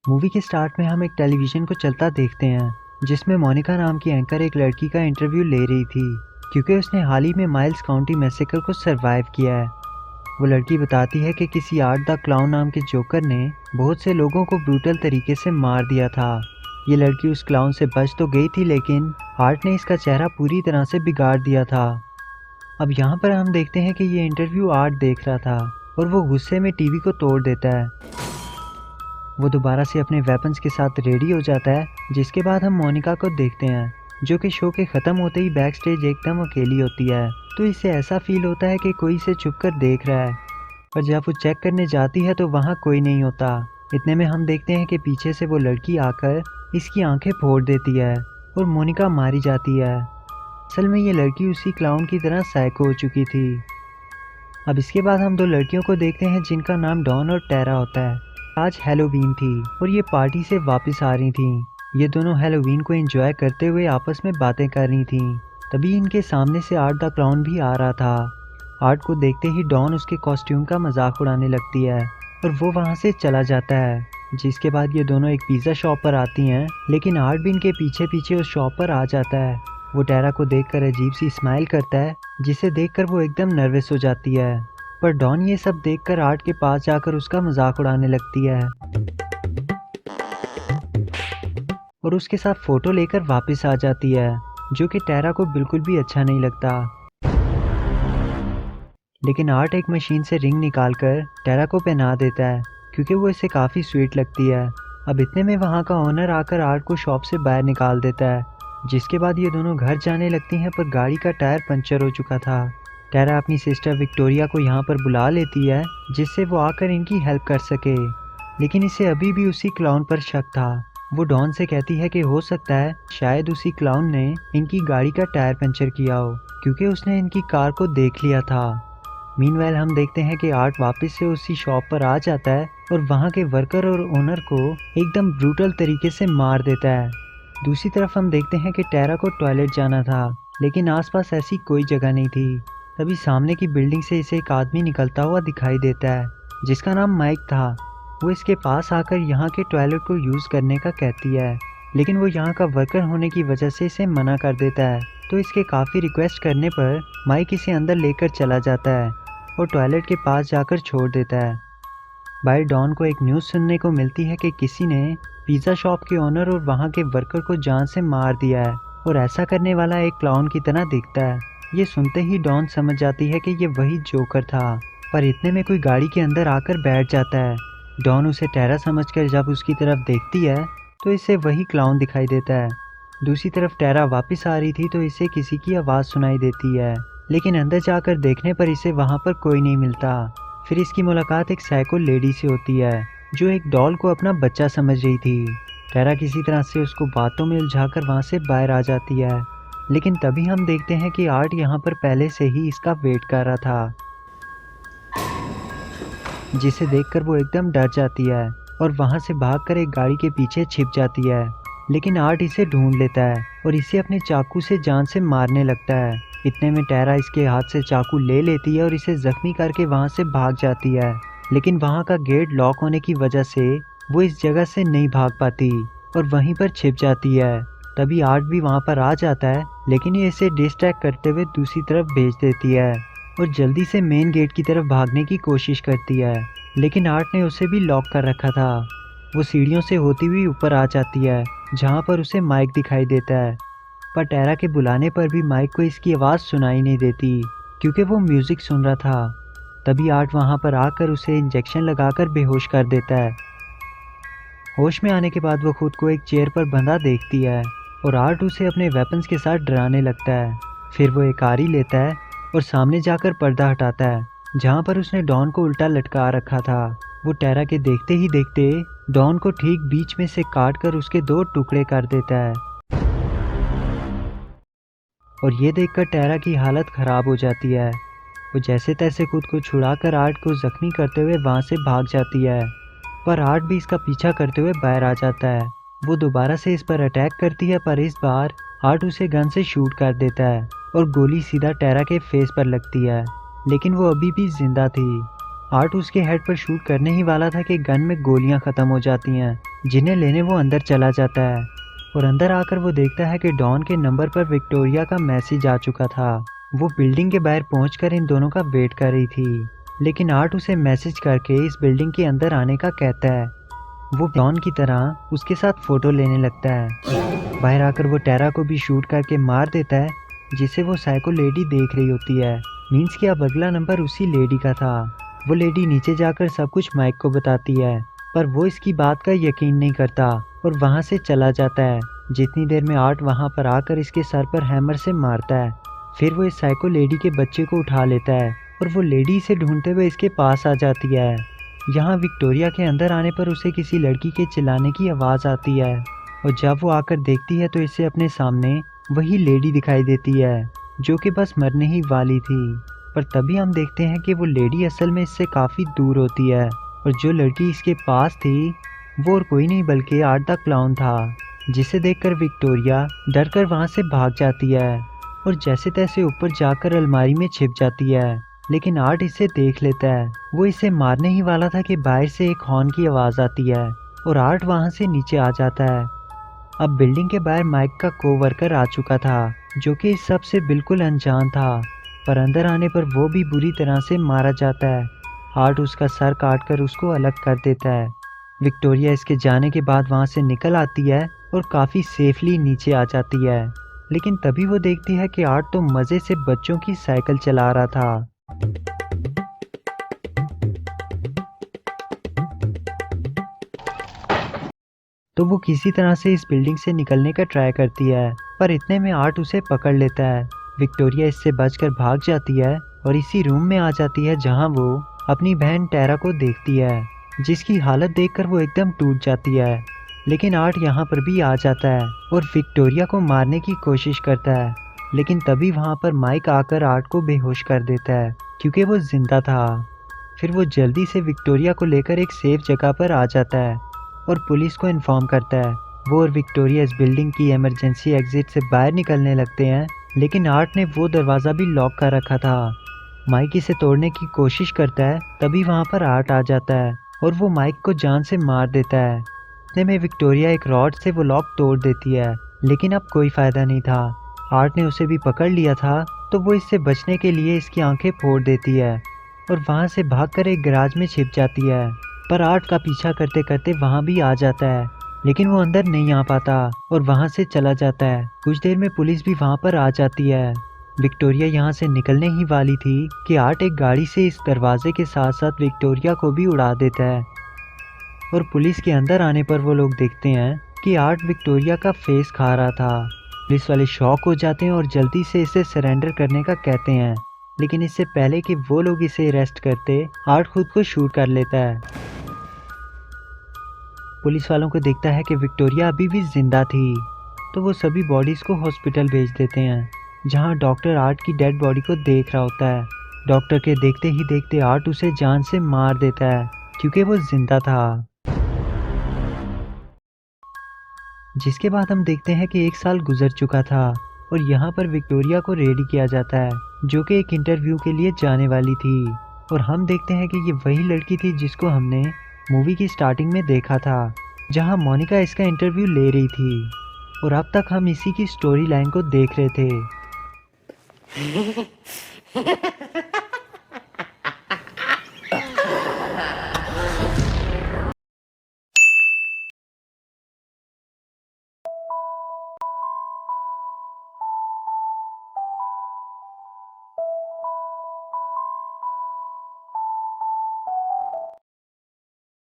Movie के start में हम एक टेलीविज़न को चलता देखते हैं जिसमें मोनिका नाम की एंकर एक लड़की का इंटरव्यू ले रही थी क्योंकि उसने हाल ही में माइल्स काउंटी मैसेकर को सरवाइव किया है। वो लड़की बताती है कि किसी आर्ट द क्लाउन नाम के जोकर ने बहुत से लोगों को ब्रूटल तरीके से मार दिया था। ये लड़की उस क्लाउन से बच तो गई थी लेकिन आर्ट ने इसका चेहरा पूरी तरह से बिगाड़ दिया था। अब यहाँ पर हम देखते हैं कि ये इंटरव्यू आर्ट देख रहा था और वो गुस्से में टीवी को तोड़ देता है। वो दोबारा से अपने वेपन्स के साथ रेडी हो जाता है, जिसके बाद हम मोनिका को देखते हैं जो कि शो के ख़त्म होते ही बैक स्टेज एकदम अकेली होती है। तो इसे ऐसा फील होता है कि कोई इसे छुप कर देख रहा है, पर जब वो चेक करने जाती है तो वहाँ कोई नहीं होता। इतने में हम देखते हैं कि पीछे से वो लड़की आकर इसकी आंखें फोड़ देती है और मोनिका मारी जाती है। असल में ये लड़की उसी क्लाउन की तरह साइको हो चुकी थी। अब इसके बाद हम दो लड़कियों को देखते हैं जिनका नाम डॉन और टेरा होता है। आज हैलोवीन थी और ये पार्टी से वापस आ रही थी। ये दोनों हैलोवीन को एंजॉय करते हुए आपस में बातें कर रही थी। तभी इनके सामने से आर्ट द क्लाउन भी आ रहा था। आर्ट को देखते ही डॉन उसके कॉस्ट्यूम का मजाक उड़ाने लगती है और वो वहाँ से चला जाता है। जिसके बाद ये दोनों एक पिज़्ज़ा शॉप पर आती हैं, लेकिन आर्ट भी इनके पीछे पीछे उस शॉप पर आ जाता है। वो टेरा को देखकर अजीब सी स्माइल करता है, जिसे देखकर वो एकदम नर्वस हो जाती है। पर डॉन ये सब देखकर आर्ट के पास जाकर उसका मजाक उड़ाने लगती है और उसके साथ फोटो लेकर वापस आ जाती है, जो कि टेरा को बिल्कुल भी अच्छा नहीं लगता। लेकिन आर्ट एक मशीन से रिंग निकालकर टेरा को पहना देता है क्योंकि वो इसे काफ़ी स्वीट लगती है। अब इतने में वहाँ का ओनर आकर आर्ट को शॉप से बाहर निकाल देता है, जिसके बाद ये दोनों घर जाने लगती हैं, पर गाड़ी का टायर पंचर हो चुका था। टेरा अपनी सिस्टर विक्टोरिया को यहाँ पर बुला लेती है जिससे वो आकर इनकी हेल्प कर सके, लेकिन इसे अभी भी उसी क्लाउन पर शक था। वो डॉन से कहती है कि हो सकता है शायद उसी क्लाउन ने इनकी गाड़ी का टायर पंचर किया हो क्योंकि उसने इनकी कार को देख लिया था। मीनवाइल हम देखते हैं कि आर्ट वापस से उसी शॉप पर आ जाता है और वहाँ के वर्कर और ओनर को एकदम ब्रूटल तरीके से मार देता है। दूसरी तरफ हम देखते हैं कि टेरा को टॉयलेट जाना था, लेकिन आसपास ऐसी कोई जगह नहीं थी। तभी सामने की बिल्डिंग से इसे एक आदमी निकलता हुआ दिखाई देता है जिसका नाम माइक था। वो इसके पास आकर यहाँ के टॉयलेट को यूज़ करने का कहती है, लेकिन वो यहाँ का वर्कर होने की वजह से इसे मना कर देता है। तो इसके काफ़ी रिक्वेस्ट करने पर माइक इसे अंदर लेकर चला जाता है और टॉयलेट के पास जाकर छोड़ देता है। बाहर डॉन को एक न्यूज़ सुनने को मिलती है कि किसी ने पिज़्ज़ा शॉप के ओनर और वहाँ के वर्कर को जान से मार दिया है और ऐसा करने वाला एक क्लाउन की तरह दिखता है। ये सुनते ही डॉन समझ जाती है कि ये वही जोकर था, पर इतने में कोई गाड़ी के अंदर आकर बैठ जाता है। डॉन उसे टेरा समझकर जब उसकी तरफ देखती है तो इसे वही क्लाउन दिखाई देता है। दूसरी तरफ टेरा वापस आ रही थी तो इसे किसी की आवाज़ सुनाई देती है, लेकिन अंदर जाकर देखने पर इसे वहाँ पर कोई नहीं मिलता। फिर इसकी मुलाकात एक साइको लेडी से होती है जो एक डॉल को अपना बच्चा समझ रही थी। टेरा किसी तरह से उसको बातों में उलझाकर वहाँ से बाहर आ जाती है, लेकिन तभी हम देखते हैं कि आर्ट यहाँ पर पहले से ही इसका वेट कर रहा था, जिसे देखकर वो एकदम डर जाती है और वहाँ से भागकर एक गाड़ी के पीछे छिप जाती है। लेकिन आर्ट इसे ढूंढ लेता है और इसे अपने चाकू से जान से मारने लगता है। इतने में टेरा इसके हाथ से चाकू ले लेती है और इसे जख्मी करके वहाँ से भाग जाती है, लेकिन वहाँ का गेट लॉक होने की वजह से वो इस जगह से नहीं भाग पाती और वहीं पर छिप जाती है। तभी आर्ट भी वहाँ पर आ जाता है, लेकिन ये इसे डिस्ट्रैक्ट करते हुए दूसरी तरफ भेज देती है और जल्दी से मेन गेट की तरफ भागने की कोशिश करती है, लेकिन आर्ट ने उसे भी लॉक कर रखा था। वो सीढ़ियों से होती हुई ऊपर आ जाती है जहाँ पर उसे माइक दिखाई देता है, पर टेरा के बुलाने पर भी माइक को इसकी आवाज़ सुनाई नहीं देती क्योंकि वो म्यूज़िक सुन रहा था। तभी आर्ट वहाँ पर आकर उसे इंजेक्शन लगाकर बेहोश कर देता है। होश में आने के बाद वो खुद को एक चेयर पर बंधा देखती है और आर्ट उसे अपने वेपन्स के साथ डराने लगता है। फिर वो एक आरी लेता है और सामने जाकर पर्दा हटाता है जहाँ पर उसने डॉन को उल्टा लटका रखा था। वो टेरा के देखते ही देखते डॉन को ठीक बीच में से काट कर उसके दो टुकड़े कर देता है और ये देखकर टेरा की हालत ख़राब हो जाती है। वो जैसे तैसे खुद को छुड़ाकर आर्ट को ज़ख्मी करते हुए वहाँ से भाग जाती है, पर आर्ट भी इसका पीछा करते हुए बाहर आ जाता है। वो दोबारा से इस पर अटैक करती है, पर इस बार आर्ट उसे गन से शूट कर देता है और गोली सीधा टेरा के फेस पर लगती है, लेकिन वो अभी भी जिंदा थी। आर्ट उसके हेड पर शूट करने ही वाला था कि गन में गोलियां ख़त्म हो जाती हैं जिन्हें लेने वो अंदर चला जाता है और अंदर आकर वो देखता है कि डॉन के नंबर पर विक्टोरिया का मैसेज आ चुका था। वो बिल्डिंग के बाहर पहुंचकर इन दोनों का वेट कर रही थी, लेकिन आर्ट उसे मैसेज करके इस बिल्डिंग के अंदर आने का कहता है। वो डॉन की तरह उसके साथ फोटो लेने लगता है। बाहर आकर वो टेरा को भी शूट करके मार देता है, जिसे वो साइको लेडी देख रही होती है। मीन्स कि अब अगला नंबर उसी लेडी का था। वो लेडी नीचे जाकर सब कुछ माइक को बताती है, पर वो इसकी बात का यकीन नहीं करता और वहाँ से चला जाता है। जितनी देर में आर्ट वहाँ पर आकर इसके सर पर हैमर से मारता है। फिर वो इस साइको लेडी के बच्चे को उठा लेता है और वो लेडी इसे ढूंढते हुए इसके पास आ जाती है। यहाँ विक्टोरिया के अंदर आने पर उसे किसी लड़की के चिल्लाने की आवाज़ आती है और जब वो आकर देखती है तो इसे अपने सामने वही लेडी दिखाई देती है, जो कि बस मरने ही वाली थी। पर तभी हम देखते हैं कि वो लेडी असल में इससे काफ़ी दूर होती है और जो लड़की इसके पास थी वो और कोई नहीं बल्कि आर्ट द क्लाउन था, जिसे देखकर विक्टोरिया डरकर वहाँ से भाग जाती है और जैसे तैसे ऊपर जाकर अलमारी में छिप जाती है। लेकिन आर्ट इसे देख लेता है। वो इसे मारने ही वाला था कि बाहर से एक हॉर्न की आवाज़ आती है और आर्ट वहाँ से नीचे आ जाता है। अब बिल्डिंग के बाहर माइक का कोवर्कर आ चुका था, जो कि इस सब से बिल्कुल अनजान था, पर अंदर आने पर वो भी बुरी तरह से मारा जाता है। आर्ट उसका सर काट कर उसको अलग कर देता है। विक्टोरिया इसके जाने के बाद वहाँ से निकल आती है और काफ़ी सेफली नीचे आ जाती है। लेकिन तभी वो देखती है कि आर्ट तो मज़े से बच्चों की साइकिल चला रहा था। तो वो किसी तरह से इस बिल्डिंग से निकलने का ट्राई करती है, पर इतने में आर्ट उसे पकड़ लेता है। विक्टोरिया इससे बचकर भाग जाती है और इसी रूम में आ जाती है जहां वो अपनी बहन टेरा को देखती है, जिसकी हालत देखकर वो एकदम टूट जाती है। लेकिन आर्ट यहाँ पर भी आ जाता है और विक्टोरिया को मारने की कोशिश करता है, लेकिन तभी वहाँ पर माइक आकर आर्ट को बेहोश कर देता है क्योंकि वो जिंदा था। फिर वो जल्दी से विक्टोरिया को लेकर एक सेफ जगह पर आ जाता है और पुलिस को इन्फॉर्म करता है। वो और विक्टोरिया इस बिल्डिंग की इमरजेंसी एग्जिट से बाहर निकलने लगते हैं, लेकिन आर्ट ने वो दरवाज़ा भी लॉक कर रखा था। माइक इसे तोड़ने की कोशिश करता है, तभी वहाँ पर आर्ट आ जाता है और वो माइक को जान से मार देता है। इतने में विक्टोरिया एक रॉड से वो लॉक तोड़ देती है, लेकिन अब कोई फ़ायदा नहीं था। आर्ट ने उसे भी पकड़ लिया था, तो वो इससे बचने के लिए इसकी आंखें फोड़ देती है और वहाँ से भागकर एक गैराज में छिप जाती है। पर आर्ट का पीछा करते करते वहाँ भी आ जाता है, लेकिन वो अंदर नहीं आ पाता और वहाँ से चला जाता है। कुछ देर में पुलिस भी वहाँ पर आ जाती है। विक्टोरिया यहाँ से निकलने ही वाली थी कि आर्ट एक गाड़ी से इस दरवाजे के साथ साथ विक्टोरिया को भी उड़ा देता है और पुलिस के अंदर आने पर वो लोग देखते हैं कि आर्ट विक्टोरिया का फेस खा रहा था। पुलिस वाले शॉक हो जाते हैं और जल्दी से इसे सरेंडर करने का कहते हैं, लेकिन इससे पहले कि वो लोग इसे अरेस्ट करते, आर्ट खुद को शूट कर लेता है। पुलिस वालों को देखता है कि विक्टोरिया अभी भी जिंदा थी, तो वो सभी बॉडीज़ को हॉस्पिटल भेज देते हैं, जहां डॉक्टर आर्ट की डेड बॉडी को देख रहा होता है। डॉक्टर के देखते ही देखते आर्ट उसे जान से मार देता है क्योंकि वो जिंदा था। जिसके बाद हम देखते हैं कि 1 साल गुजर चुका था और यहाँ पर विक्टोरिया को रेडी किया जाता है, जो कि एक इंटरव्यू के लिए जाने वाली थी। और हम देखते हैं कि ये वही लड़की थी जिसको हमने मूवी की स्टार्टिंग में देखा था, जहाँ मोनिका इसका इंटरव्यू ले रही थी। और अब तक हम इसी की स्टोरी लाइन को देख रहे थे।